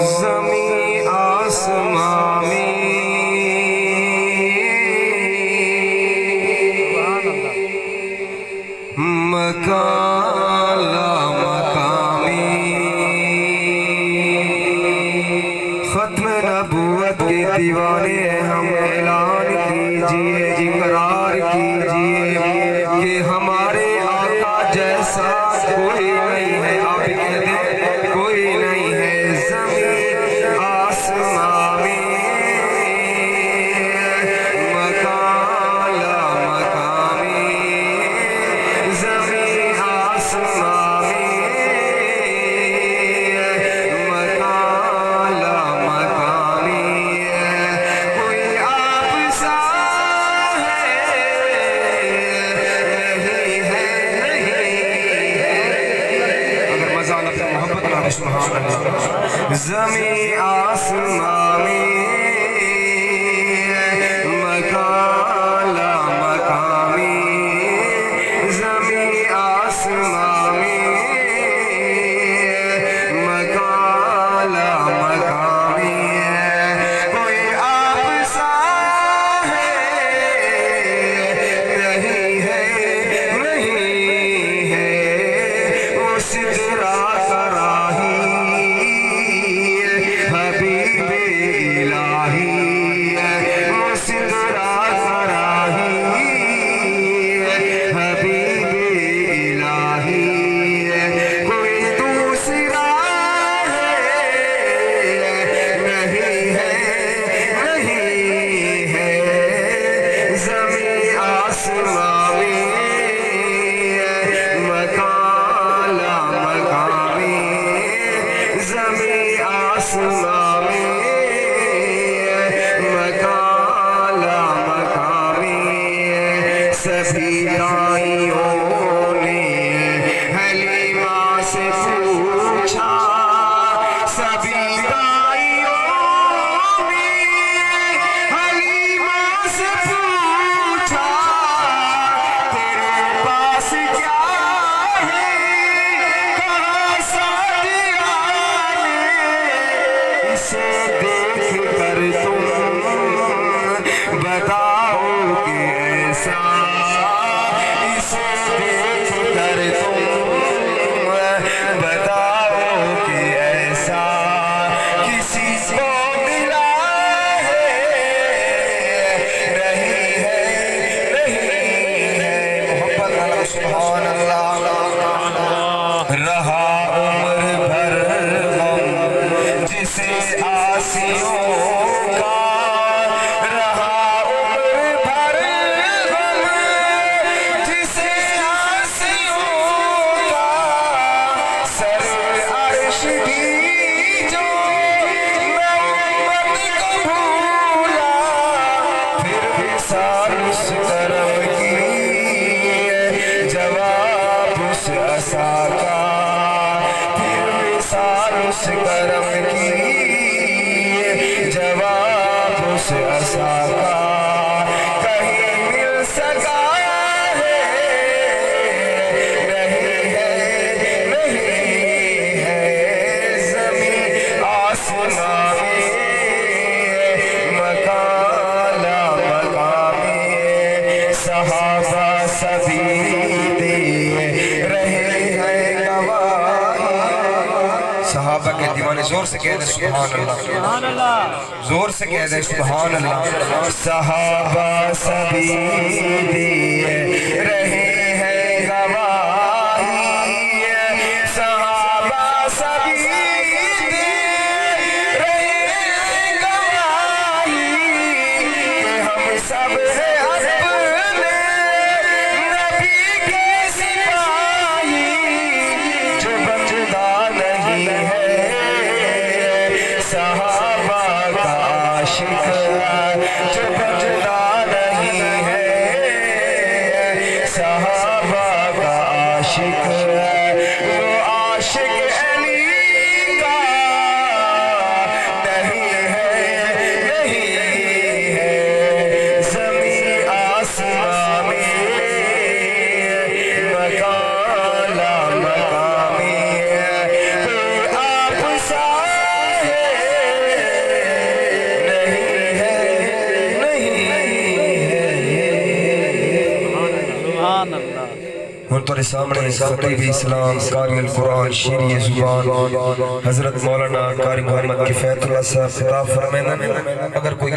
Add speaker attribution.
Speaker 1: زمین آسمان میں مکان لا مقامی ختم نبوت کے دیوانے ہم اعلان کیجئے اقرار کیجئے کہ ہمارے آقا جیسا کوئی نہیں ہے. آپ کہہ دیں کوئی نہیں ہے. زمین آسمان میں مکان لا مقامی زمین آسمان میں مکان لا مقامی کوئی آپ سا نہیں ہے اگر مزہ اپنے محبت نہ سبحان اللہ. زمین آسمان میں مکان لا مقامی زمین آسمان میں مکان لا مقامی کوئی آپ سا نہیں ہے وہ سدرا کا راہی حبیب الہی وہ سدرا کا راہی حبیب الہی کوئی دوسرا نہیں ہے زمین آسمان میں مکان لا مقامی زمین آسمان میں مکان لا مقامی سبھی دائیوں نے حلیمہ سے پوچھا سبھی دائیوں نے حلیمہ سے پوچھا تیرے پاس کیا ہے کہاں سادیانے اسے دیکھ کر تم بتاؤ کہ ایسا اسے دیکھ کر تم بتاؤ کہ ایسا کسی کو ملا ہے نہیں ہے محبت اللہ سبحان اللہ. رہا عمر بھر غم جسے آسیوں کا رہا عمر بھر غم جسے آسیوں کا سر عرش بھی جو میں امت کو بھولا پھر بھی سال اس کرم کی جواب اس عصا کا پھر بھی سال اس کرم کی جواب اس عصا کا کہیں مل سکا ہے نہیں ہے زمین آسمان میں مکان لا مقامی صحابہ سبھی دیے رہے ہیں گواہی. صحابہ کے دیوانے زور سے کہہ دیں سبحان اللہ زور سے کہہ دیں سبحان اللہ. صحابہ سبھی دیے رہے ہیں گواہی صحابہ سبھی دیے رہے ہیں گواہی کہ ہم سب ہیں اپنے نبی کے سپاہی جو بچتا نہیں ہے صحابہ کا عاشق جو بچتا نہیں ہے صحابہ کا عاشق وہ عاشق علی کا نہیں ہے زمین آسمان میں مکان لا مقامی آپ سا ہن تیرے سامنے خطیب اسلام قاری القرآن شیری زبان حضرت مولانا قاری محمد کفایت اللہ صاحب خطاب فرمائیں۔ اگر کوئی